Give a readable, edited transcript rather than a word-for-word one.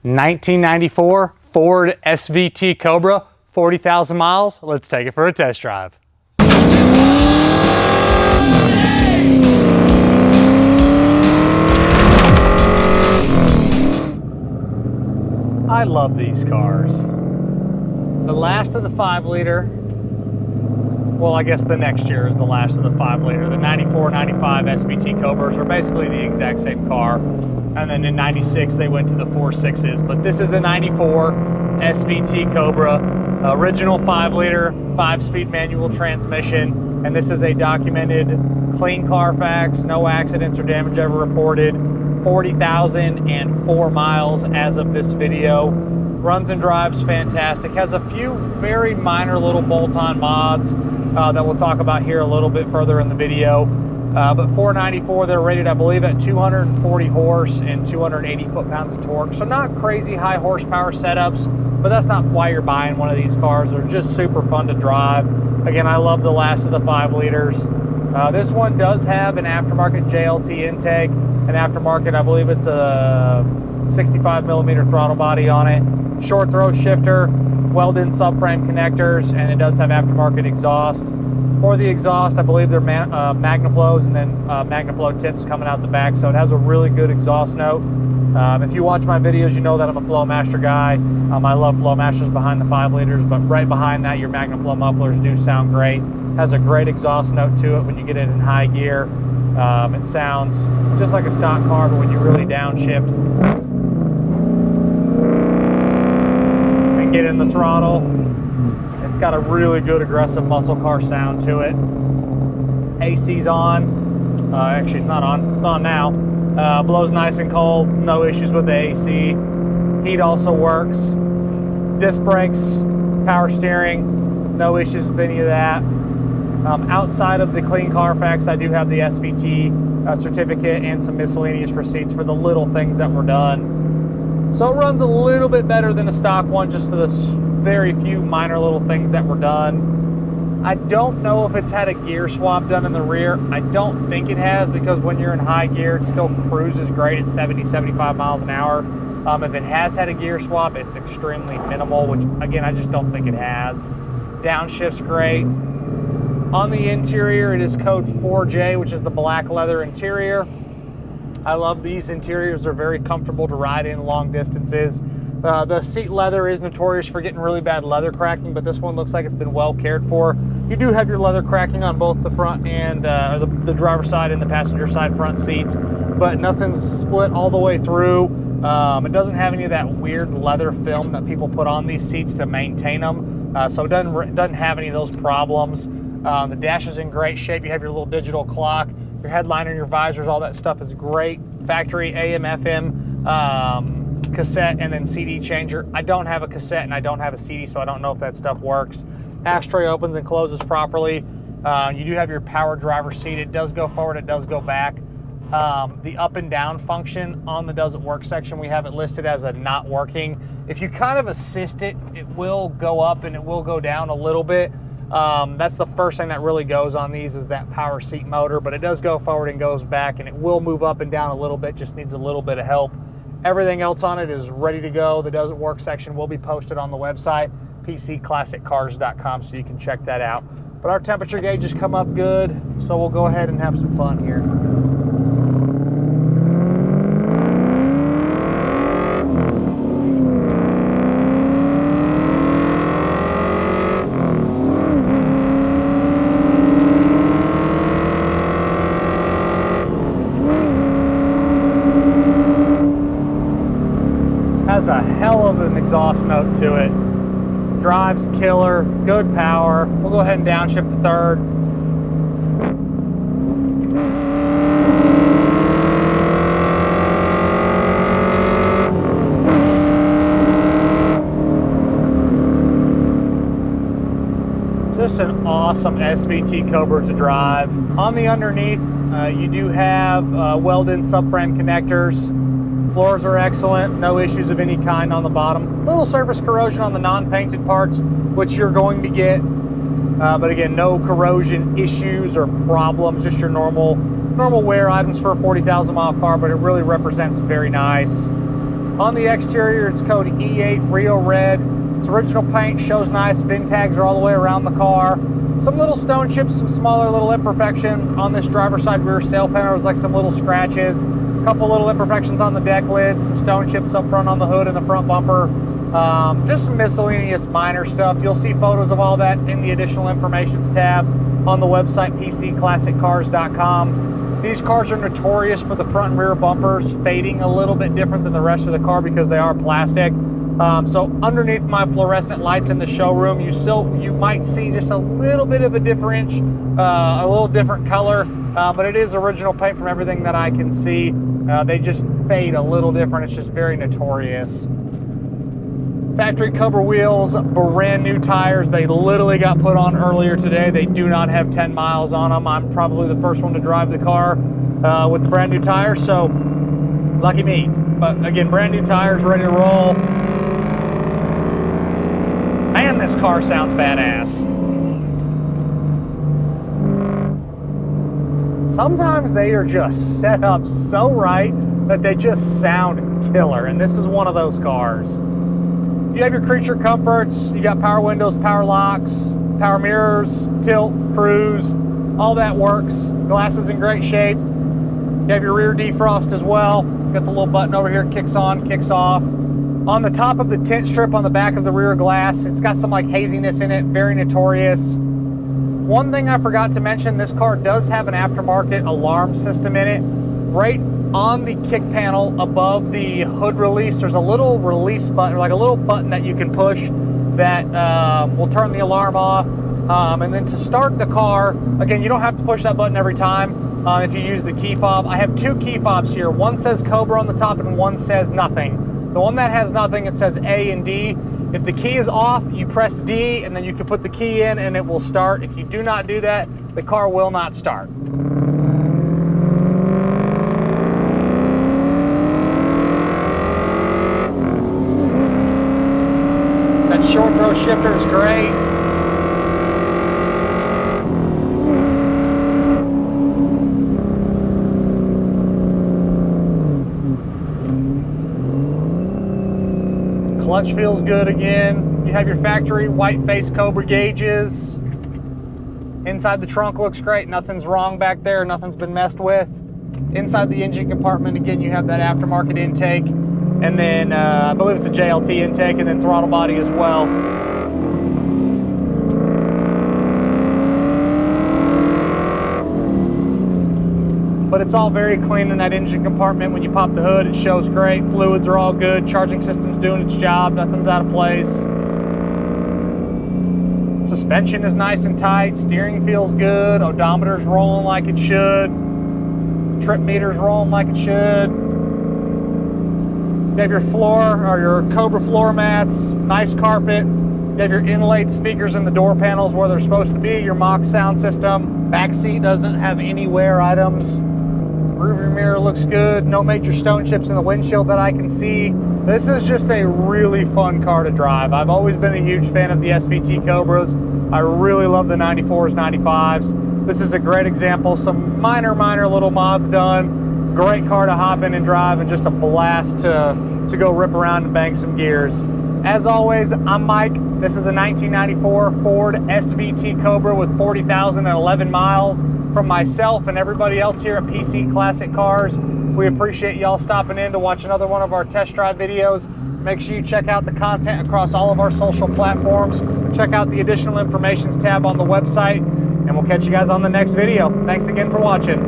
1994 Ford SVT Cobra, 40,000 miles. Let's take it for a test drive. I love these cars. The last of the 5-liter, well, I guess the next year is the last of the 5-liter. The 94, 95 SVT Cobras are basically the exact same car. And then in 96, they went to the 4.6s. But this is a 94 SVT Cobra, original 5-liter, 5-speed manual transmission. And this is a documented clean Carfax, no accidents or damage ever reported. 40,004 miles as of this video. Runs and drives fantastic. Has a few very minor little bolt-on mods that we'll talk about here a little bit further in the video. But 494, they're rated, I believe, at 240 horse and 280 foot-pounds of torque. So not crazy high horsepower setups, but that's not why you're buying one of these cars. They're just super fun to drive. Again, I love the last of the 5-liters. This one does have an aftermarket JLT intake. An aftermarket, I believe it's a 65 millimeter throttle body on it. Short throw shifter, Weld-in subframe connectors, and it does have aftermarket exhaust. For the exhaust, I believe they're Magnaflows and then Magnaflow tips coming out the back, so it has a really good exhaust note. If you watch my videos, you know that I'm a Flowmaster guy. I love Flowmasters behind the 5-liters, but right behind that, your Magnaflow mufflers do sound great. Has a great exhaust note to it when you get it in high gear. It sounds just like a stock car, but when you really downshift and get in the throttle, it's got a really good aggressive muscle car sound to it. AC's on. Actually, it's not on. It's on now. Blows nice and cold. No issues with the AC. Heat also works. Disc brakes, power steering. No issues with any of that. Outside of the clean Carfax, I do have the SVT certificate and some miscellaneous receipts for the little things that were done. So it runs a little bit better than a stock one, just for the very few minor little things that were done. I don't know if it's had a gear swap done in the rear. I don't think it has, because when you're in high gear, it still cruises great at 70, 75 miles an hour. If it has had a gear swap, it's extremely minimal, which again, I just don't think it has. Downshift's great. On the interior, it is code 4J, which is the black leather interior. I love these interiors. They're very comfortable to ride in long distances. The seat leather is notorious for getting really bad leather cracking, but this one looks like it's been well cared for. You do have your leather cracking on both the front and the driver's side and the passenger side front seats, but nothing's split all the way through. It doesn't have any of that weird leather film that people put on these seats to maintain them, so it doesn't have any of those problems. The dash is in great shape. You have your little digital clock, your headliner, your visors, all that stuff is great. Factory AM, FM, cassette, and then CD changer. I don't have a cassette and I don't have a CD, so I don't know if that stuff works. Ashtray opens and closes properly. You do have your power driver seat. It does go forward, it does go back. The up and down function on the doesn't work section, we have it listed as a not working. If you kind of assist it, it will go up and it will go down a little bit. That's the first thing that really goes on these, is that power seat motor, but it does go forward and goes back, and it will move up and down a little bit, just needs a little bit of help. Everything else on it is ready to go. The doesn't work section will be posted on the website, pcclassiccars.com, so you can check that out. But our temperature gauges come up good, so we'll go ahead and have some fun here. Has a hell of an exhaust note to it. Drives killer, good power. We'll go ahead and downshift to third. Just an awesome SVT Cobra to drive. On the underneath, you do have Weld-in subframe connectors. Floors are excellent, no issues of any kind on the bottom. Little surface corrosion on the non-painted parts, which you're going to get. But again, no corrosion issues or problems, just your normal wear items for a 40,000 mile car, but it really represents very nice. On the exterior, it's code E8 Rio Red. It's original paint, shows nice. VIN tags are all the way around the car. Some little stone chips, some smaller little imperfections on this driver's side rear sail panel. There's like some little scratches, a couple little imperfections on the deck lid, some stone chips up front on the hood and the front bumper. Just some miscellaneous minor stuff. You'll see photos of all that in the additional informations tab on the website pcclassiccars.com. These cars are notorious for the front and rear bumpers fading a little bit different than the rest of the car because they are plastic. So underneath my fluorescent lights in the showroom, you might see just a little bit of a a little different color, but it is original paint from everything that I can see. They just fade a little different. It's just very notorious. Factory Cobra wheels, brand new tires. They literally got put on earlier today. They do not have 10 miles on them. I'm probably the first one to drive the car with the brand new tires, so lucky me. But again, brand new tires, ready to roll. Man, this car sounds badass. Sometimes they are just set up so right that they just sound killer, and this is one of those cars. You have your creature comforts, you got power windows, power locks, power mirrors, tilt, cruise, all that works. Glass is in great shape. You have your rear defrost as well. Got the little button over here, kicks on, kicks off. On the top of the tint strip on the back of the rear glass, it's got some like haziness in it, very notorious. One thing I forgot to mention, this car does have an aftermarket alarm system in it. Right on the kick panel above the hood release, there's a little release button, like a little button that you can push that will turn the alarm off. And then to start the car, again, you don't have to push that button every time if you use the key fob. I have two key fobs here. One says Cobra on the top and one says nothing. The one that has nothing, it says A and D. If the key is off, you press D and then you can put the key in and it will start. If you do not do that, the car will not start. That short throw shifter is great. Clutch feels good again. You have your factory white face Cobra gauges. Inside the trunk looks great. Nothing's wrong back there. Nothing's been messed with. Inside the engine compartment, again, you have that aftermarket intake. And then I believe it's a JLT intake, and then throttle body as well. But it's all very clean in that engine compartment. When you pop the hood, it shows great. Fluids are all good. Charging system's doing its job. Nothing's out of place. Suspension is nice and tight. Steering feels good. Odometer's rolling like it should. Trip meter's rolling like it should. You have your floor, or your Cobra floor mats. Nice carpet. You have your inlaid speakers in the door panels where they're supposed to be. Your Mach sound system. Back seat doesn't have any wear items. Rearview mirror looks good. No major stone chips in the windshield that I can see. This is just a really fun car to drive. I've always been a huge fan of the SVT Cobras. I really love the 94s, 95s. This is a great example. Some minor little mods done. Great car to hop in and drive, and just a blast to go rip around and bang some gears. As always, I'm Mike. This is a 1994 Ford SVT Cobra with 40,011 miles. From myself and everybody else here at PC Classic Cars, we appreciate y'all stopping in to watch another one of our test drive videos. Make sure you check out the content across all of our social platforms. Check out the additional information tab on the website, and we'll catch you guys on the next video. Thanks again for watching.